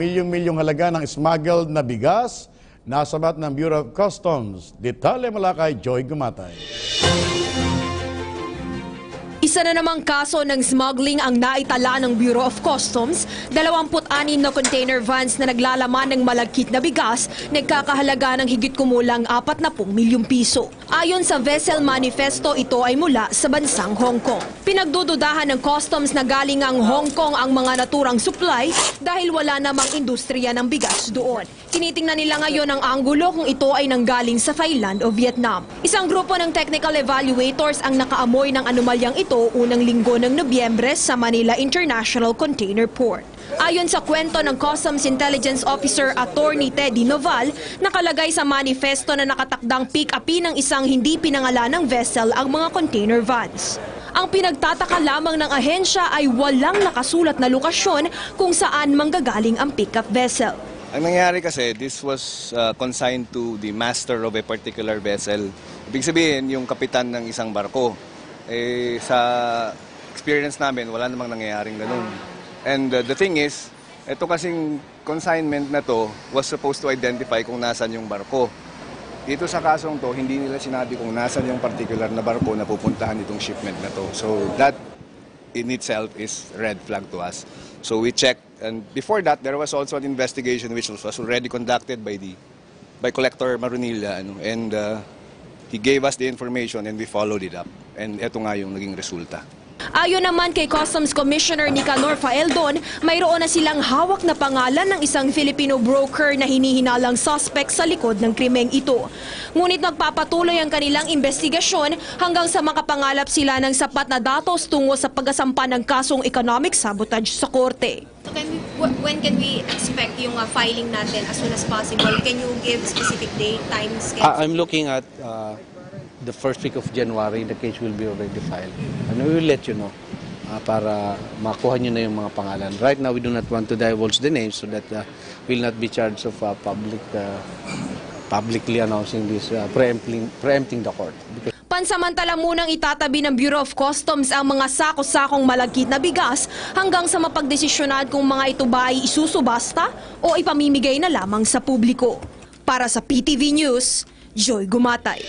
Milyong-milyong halaga ng smuggled na bigas nasabat ng Bureau of Customs. Detalye mula kay Joy Gumatay. Isa na namang kaso ng smuggling ang naitala ng Bureau of Customs, 26 na container vans na naglalaman ng malagkit na bigas, nagkakahalaga ng higit kumulang 40 milyong piso. Ayon sa vessel manifesto, ito ay mula sa bansang Hong Kong. Pinagdududahan ng customs na galing ang Hong Kong ang mga naturang supply dahil wala namang industriya ng bigas doon. Tinitingnan nila ngayon ang anggulo kung ito ay nanggaling sa Thailand o Vietnam. Isang grupo ng technical evaluators ang nakaamoy ng anomalyang ito unang linggo ng Nobyembre sa Manila International Container Port. Ayon sa kwento ng Customs Intelligence Officer Attorney Teddy Noval, nakalagay sa manifesto na nakatakdang pick-upin ng isang hindi pinangalanang vessel ang mga container vans. Ang pinagtataka lamang ng ahensya ay walang nakasulat na lokasyon kung saan manggagaling ang pick-up vessel. Ang nangyari kasi, this was consigned to the master of a particular vessel. Ibig sabihin, yung kapitan ng isang barko. Sa experience namin, wala namang nangyayaring ganun. And the thing is, ito kasing consignment na to was supposed to identify kung nasan yung barko. Dito sa kasong to, hindi nila sinabi kung nasan yung particular na barko na pupuntahan itong shipment na to. So that in itself is red flag to us. So we checked, and before that, there was also an investigation which was already conducted by Collector Marunilla, and he gave us the information and we followed it up. And ito nga yung naging resulta. Ayon naman kay Customs Commissioner Nicanor Faeldon, mayroon na silang hawak na pangalan ng isang Filipino broker na hinihinalang suspect sa likod ng krimeng ito. Ngunit magpapatuloy ang kanilang investigasyon hanggang sa makapangalap sila ng sapat na datos tungo sa pagkasampa ng kasong economic sabotage sa korte. When can we expect yung filing natin as soon as possible? Can you give specific date, time, schedule? I'm looking at the first week of January, the case will be already filed. And we will let you know para makuha nyo na yung mga pangalan. Right now, we do not want to divulge the names so that we'll not be charged of publicly announcing this, preempting the court. Pansamantala munang itatabi ng Bureau of Customs ang mga sako-sakong malagkit na bigas hanggang sa mapagdesisyonan kung mga ito ba ay isusubasta o ipamimigay na lamang sa publiko. Para sa PTV News, Joy Gumatay.